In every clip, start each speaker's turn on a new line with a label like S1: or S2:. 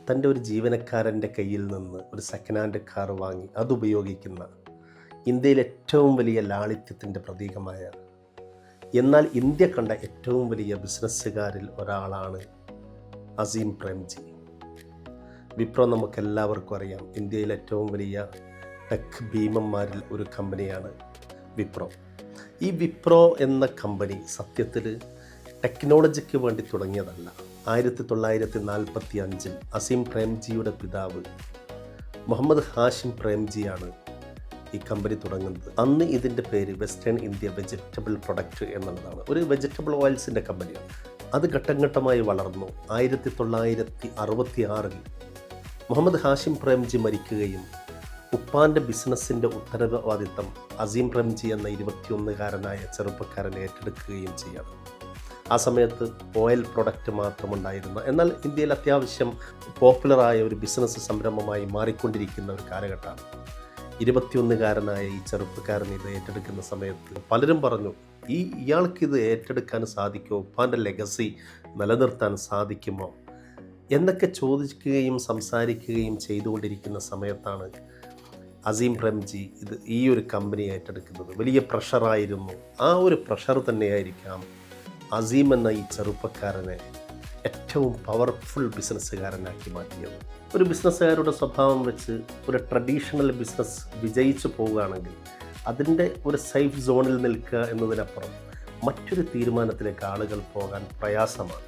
S1: തൻ്റെ ഒരു ജീവനക്കാരൻ്റെ കയ്യിൽ നിന്ന് ഒരു സെക്കൻഡ് ഹാൻഡ് കാർ വാങ്ങി അതുപയോഗിക്കുന്ന ഇന്ത്യയിലെ ഏറ്റവും വലിയ ലാളിത്യത്തിൻ്റെ പ്രതീകമായ, എന്നാൽ ഇന്ത്യ കണ്ട ഏറ്റവും വലിയ ബിസിനസ്സുകാരിൽ ഒരാളാണ് അസീം പ്രേംജി. വിപ്രോ നമുക്കെല്ലാവർക്കും അറിയാം, ഇന്ത്യയിലെ ഏറ്റവും വലിയ ടെക് ഭീമന്മാരിൽ ഒരു കമ്പനിയാണ് വിപ്രോ. ഈ വിപ്രോ എന്ന കമ്പനി സത്യത്തിൽ ടെക്നോളജിക്ക് വേണ്ടി തുടങ്ങിയതല്ല. 1945 അസീം പ്രേംജിയുടെ പിതാവ് മുഹമ്മദ് ഹാഷിം പ്രേംജിയാണ് ഈ കമ്പനി തുടങ്ങുന്നത്. അന്ന് ഇതിൻ്റെ പേര് വെസ്റ്റേൺ ഇന്ത്യ വെജിറ്റബിൾ പ്രൊഡക്റ്റ് എന്നുള്ളതാണ്. ഒരു വെജിറ്റബിൾ ഓയിൽസിൻ്റെ കമ്പനിയാണ്. അത് ഘട്ടം ഘട്ടമായി വളർന്നു. 1966 മുഹമ്മദ് ഹാഷിം പ്രേംജി മരിക്കുകയും ഉപ്പാൻ്റെ ബിസിനസ്സിൻ്റെ ഉത്തരവാദിത്തം അസീം പ്രേംജി എന്ന 21-കാരനായ ചെറുപ്പക്കാരൻ ഏറ്റെടുക്കുകയും ചെയ്യണം. ആ സമയത്ത് ഓയിൽ പ്രൊഡക്റ്റ് മാത്രമുണ്ടായിരുന്ന, എന്നാൽ ഇന്ത്യയിൽ അത്യാവശ്യം പോപ്പുലറായ ഒരു ബിസിനസ് സംരംഭമായി മാറിക്കൊണ്ടിരിക്കുന്ന ഒരു കാലഘട്ടമാണ്. 21-കാരനായ ഈ ചെറുപ്പക്കാരൻ ഇത് ഏറ്റെടുക്കുന്ന സമയത്ത് പലരും പറഞ്ഞു, ഇയാൾക്കിത് ഏറ്റെടുക്കാൻ സാധിക്കുമോ, ഉപ്പാൻ്റെ ലെഗസി നിലനിർത്താൻ സാധിക്കുമോ എന്നൊക്കെ ചോദിക്കുകയും സംസാരിക്കുകയും ചെയ്തുകൊണ്ടിരിക്കുന്ന സമയത്താണ് അസീം പ്രേംജി ഈ ഒരു കമ്പനി ഏറ്റെടുക്കുന്നത്. വലിയ പ്രഷറായിരുന്നു. ആ ഒരു പ്രഷർ തന്നെയായിരിക്കാം അസീം എന്ന ഈ ചെറുപ്പക്കാരനെ ഏറ്റവും പവർഫുൾ ബിസിനസ്സുകാരനാക്കി മാറ്റിയത്. ഒരു ബിസിനസ്സുകാരുടെ സ്വഭാവം വെച്ച് ഒരു ട്രഡീഷണൽ ബിസിനസ് വിജയിച്ചു പോവുകയാണെങ്കിൽ അതിൻ്റെ ഒരു സേഫ് സോണിൽ നിൽക്കുക എന്നതിനപ്പുറം മറ്റൊരു തീരുമാനത്തിലേക്ക് ആളുകൾ പോകാൻ പ്രയാസമാണ്.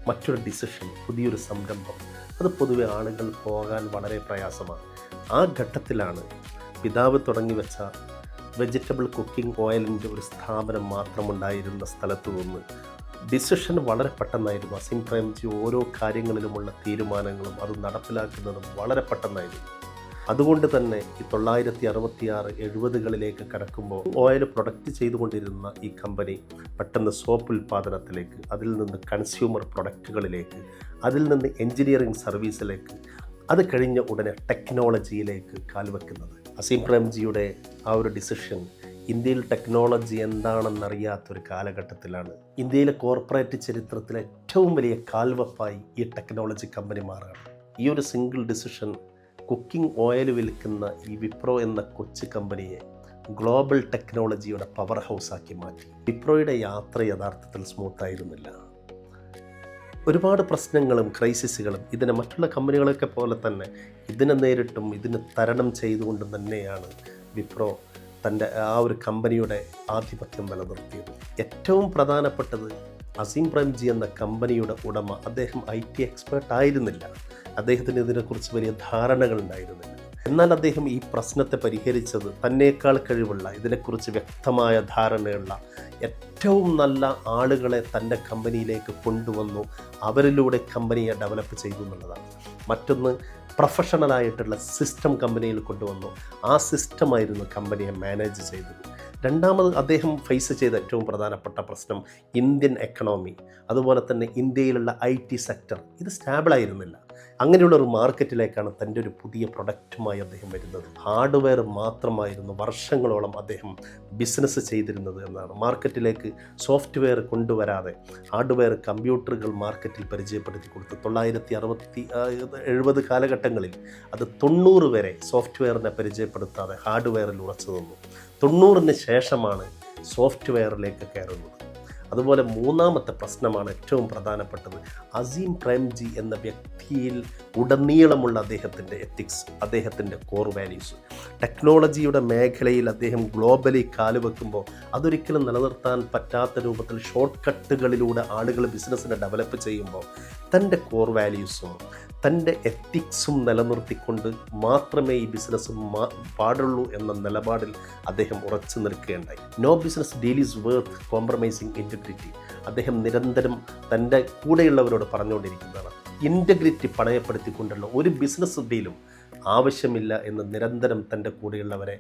S1: മറ്റൊരു ഡിസിഷൻ, പുതിയൊരു സംരംഭം, അത് പൊതുവെ ആളുകൾ പോകാൻ വളരെ പ്രയാസമാണ്. ആ ഘട്ടത്തിലാണ് പിതാവ് തുടങ്ങി വെച്ച വെജിറ്റബിൾ കുക്കിംഗ് ഓയിലിൻ്റെ ഒരു സ്ഥാപനം മാത്രമുണ്ടായിരുന്ന സ്ഥലത്ത് നിന്ന് ഡിസിഷൻ വളരെ പെട്ടെന്നായിരുന്നു. അസീം പ്രേംജി ഓരോ കാര്യങ്ങളിലുമുള്ള തീരുമാനങ്ങളും അത് നടപ്പിലാക്കുന്നതും വളരെ പെട്ടെന്നായിരുന്നു. അതുകൊണ്ട് തന്നെ ഈ 1966, 70കളിലേക്ക് കടക്കുമ്പോൾ ഓയിൽ പ്രൊഡക്റ്റ് ചെയ്തുകൊണ്ടിരുന്ന ഈ കമ്പനി പെട്ടെന്ന് സോപ്പ് ഉൽപ്പാദനത്തിലേക്ക്, അതിൽ നിന്ന് കൺസ്യൂമർ പ്രൊഡക്റ്റുകളിലേക്ക്, അതിൽ നിന്ന് എൻജിനീയറിംഗ് സർവീസിലേക്ക്, അത് കഴിഞ്ഞ ഉടനെ ടെക്നോളജിയിലേക്ക് കാൽവെക്കുന്നത്. അസീം പ്രേംജിയുടെ ആ ഒരു ഡിസിഷൻ ഇന്ത്യയിൽ ടെക്നോളജി എന്താണെന്നറിയാത്തൊരു കാലഘട്ടത്തിലാണ് ഇന്ത്യയിലെ കോർപ്പറേറ്റ് ചരിത്രത്തിലെ ഏറ്റവും വലിയ കാൽവെപ്പായി ഈ ടെക്നോളജി കമ്പനി മാറുകയാണ്. ഈ ഒരു സിംഗിൾ ഡിസിഷൻ കുക്കിംഗ് ഓയിൽ വിൽക്കുന്ന ഈ വിപ്രോ എന്ന കൊച്ചു കമ്പനിയെ ഗ്ലോബൽ ടെക്നോളജിയുടെ പവർ ഹൗസാക്കി മാറ്റി. വിപ്രോയുടെ യാത്ര യഥാർത്ഥത്തിൽ സ്മൂത്തായിരുന്നില്ല. ഒരുപാട് പ്രശ്നങ്ങളും ക്രൈസിസുകളും ഇതിനെ മറ്റുള്ള കമ്പനികളൊക്കെ പോലെ തന്നെ ഇതിനെ നേരിട്ടും ഇതിന് തരണം ചെയ്തുകൊണ്ടും തന്നെയാണ് വിപ്രോ തൻ്റെ ആ ഒരു കമ്പനിയുടെ ആധിപത്യം നിലനിർത്തിയത്. ഏറ്റവും പ്രധാനപ്പെട്ടത് അസീം പ്രേംജി എന്ന കമ്പനിയുടെ ഉടമ, അദ്ദേഹം IT എക്സ്പേർട്ട് ആയിരുന്നില്ല. അദ്ദേഹത്തിന് ഇതിനെക്കുറിച്ച് വലിയ ധാരണകൾ ഉണ്ടായിരുന്നില്ല. എന്നാൽ അദ്ദേഹം ഈ പ്രശ്നത്തെ പരിഹരിച്ചത് തന്നേക്കാൾ കഴിവുള്ള, ഇതിനെക്കുറിച്ച് വ്യക്തമായ ധാരണയുള്ള ഏറ്റവും നല്ല ആളുകളെ തൻ്റെ കമ്പനിയിലേക്ക് കൊണ്ടുവന്നു. അവരിലൂടെ കമ്പനിയെ ഡെവലപ്പ് ചെയ്തു എന്നുള്ളതാണ്. മറ്റൊന്ന്, പ്രൊഫഷണലായിട്ടുള്ള സിസ്റ്റം കമ്പനിയിൽ കൊണ്ടുവന്നു. ആ സിസ്റ്റമായിരുന്നു കമ്പനിയെ മാനേജ് ചെയ്തത്. രണ്ടാമത് അദ്ദേഹം ഫേസ് ചെയ്ത ഏറ്റവും പ്രധാനപ്പെട്ട പ്രശ്നം ഇന്ത്യൻ എക്കണോമി, അതുപോലെ തന്നെ ഇന്ത്യയിലുള്ള IT സെക്ടർ, ഇത് സ്റ്റാബിളായിരുന്നില്ല. അങ്ങനെയുള്ളൊരു മാർക്കറ്റിലേക്കാണ് തൻ്റെ ഒരു പുതിയ പ്രൊഡക്റ്റുമായി അദ്ദേഹം വരുന്നത്. ഹാർഡ്വെയർ മാത്രമായിരുന്നു വർഷങ്ങളോളം അദ്ദേഹം ബിസിനസ് ചെയ്തിരുന്നത് എന്നാണ്. മാർക്കറ്റിലേക്ക് സോഫ്റ്റ്വെയർ കൊണ്ടുവരാതെ ഹാർഡ്വെയർ, കമ്പ്യൂട്ടറുകൾ മാർക്കറ്റിൽ പരിചയപ്പെടുത്തി കൊടുത്തു. 1960-70 കാലഘട്ടങ്ങളിൽ അത് 90 വരെ സോഫ്റ്റ്വെയറിനെ പരിചയപ്പെടുത്താതെ ഹാർഡ്വെയറിൽ ഉറച്ചു നിന്നു. 90-ന് ശേഷമാണ് സോഫ്റ്റ്വെയറിലേക്ക് കയറുന്നത്. അതുപോലെ മൂന്നാമത്തെ പ്രശ്നമാണ് ഏറ്റവും പ്രധാനപ്പെട്ടത്. അസീം പ്രേംജി എന്ന വ്യക്തിയിൽ ഉടനീളമുള്ള അദ്ദേഹത്തിൻ്റെ എത്തിക്സ്, അദ്ദേഹത്തിൻ്റെ കോർ വാല്യൂസ്. ടെക്നോളജിയുടെ മേഖലയിൽ അദ്ദേഹം ഗ്ലോബലി കാലുവെക്കുമ്പോൾ അതൊരിക്കലും നിലനിർത്താൻ പറ്റാത്ത രൂപത്തിൽ ഷോർട്ട് കട്ടുകളിലൂടെ ആളുകൾ ബിസിനസ്സിനെ ഡെവലപ്പ് ചെയ്യുമ്പോൾ തൻ്റെ കോർ വാല്യൂസും തൻ്റെ എത്തിക്സും നിലനിർത്തിക്കൊണ്ട് മാത്രമേ ഈ ബിസിനസ് പാടുള്ളൂ എന്ന നിലപാടിൽ അദ്ദേഹം ഉറച്ചു നിൽക്കുകയുണ്ടായി. No business deal is worth compromising integrity. അദ്ദേഹം നിരന്തരം തൻ്റെ കൂടെയുള്ളവരോട് പറഞ്ഞുകൊണ്ടിരിക്കുന്നതാണ്. ഇൻറ്റഗ്രിറ്റി പണയപ്പെടുത്തിക്കൊണ്ടുള്ള ഒരു ബിസിനസ് ഡീലും ആവശ്യമില്ല എന്ന് നിരന്തരം തൻ്റെ കൂടെയുള്ളവരെ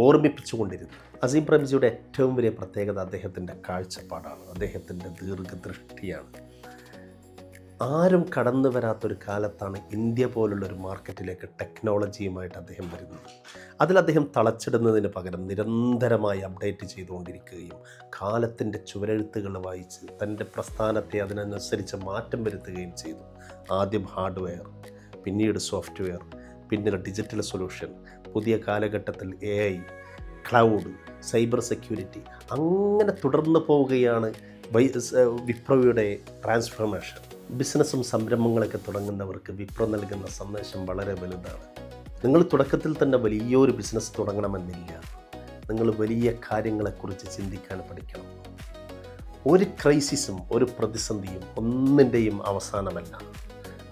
S1: ഓർമ്മിപ്പിച്ചുകൊണ്ടിരുന്നു. അസീം പ്രേംജിയുടെ ഏറ്റവും വലിയ പ്രത്യേകത അദ്ദേഹത്തിൻ്റെ കാഴ്ചപ്പാടാണ്, അദ്ദേഹത്തിൻ്റെ ദീർഘദൃഷ്ടിയാണ്. ആരും കടന്നു വരാത്തൊരു കാലത്താണ് ഇന്ത്യ പോലുള്ളൊരു മാർക്കറ്റിലേക്ക് ടെക്നോളജിയുമായിട്ട് അദ്ദേഹം വരുന്നത്. അതിൽ അദ്ദേഹം തളച്ചിടുന്നതിന് പകരം നിരന്തരമായി അപ്ഡേറ്റ് ചെയ്തുകൊണ്ടിരിക്കുകയും കാലത്തിൻ്റെ ചുവരെഴുത്തുകൾ വായിച്ച് തൻ്റെ പ്രസ്ഥാനത്തെ അതിനനുസരിച്ച് മാറ്റം വരുത്തുകയും ചെയ്തു. ആദ്യം ഹാർഡ്വെയർ, പിന്നീട് സോഫ്റ്റ്വെയർ, പിന്നീട് ഡിജിറ്റൽ സൊല്യൂഷൻ, പുതിയ കാലഘട്ടത്തിൽ AI, ക്ലൗഡ്, സൈബർ സെക്യൂരിറ്റി, അങ്ങനെ തുടർന്ന് പോവുകയാണ് വിപ്രോയുടെ ട്രാൻസ്ഫോർമേഷൻ. ബിസിനസ്സും സംരംഭങ്ങളൊക്കെ തുടങ്ങുന്നവർക്ക് വിപ്രോ നൽകുന്ന സന്ദേശം വളരെ വലുതാണ്. നിങ്ങൾ തുടക്കത്തിൽ തന്നെ വലിയൊരു ബിസിനസ് തുടങ്ങണമെന്നില്ല. നിങ്ങൾ വലിയ കാര്യങ്ങളെക്കുറിച്ച് ചിന്തിക്കാൻ പഠിക്കണം. ഒരു ക്രൈസിസും ഒരു പ്രതിസന്ധിയും ഒന്നിൻ്റെയും അവസാനമല്ല.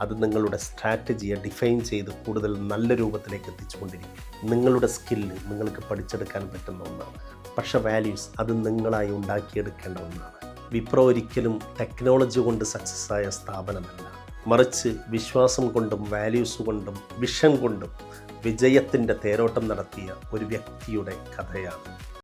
S1: അത് നിങ്ങളുടെ സ്ട്രാറ്റജിയെ ഡിഫൈൻ ചെയ്ത് കൂടുതൽ നല്ല രൂപത്തിലേക്ക് എത്തിച്ചുകൊണ്ടിരിക്കും. നിങ്ങളുടെ സ്കില്ല് നിങ്ങൾക്ക് പഠിച്ചെടുക്കാൻ പറ്റുന്ന ഒന്നാണ്. പക്ഷേ വാല്യൂസ് അത് നിങ്ങളായി ഉണ്ടാക്കിയെടുക്കേണ്ട ഒന്നാണ്. വിപ്രോ ഒരിക്കലും ടെക്നോളജി കൊണ്ട് സക്സസ് ആയ സ്ഥാപനമല്ല, മറിച്ച് വിശ്വാസം കൊണ്ടും വാല്യൂസ് കൊണ്ടും വിഷൻ കൊണ്ടും വിജയത്തിൻ്റെ തേരോട്ടം നടത്തിയ ഒരു വ്യക്തിയുടെ കഥയാണ്.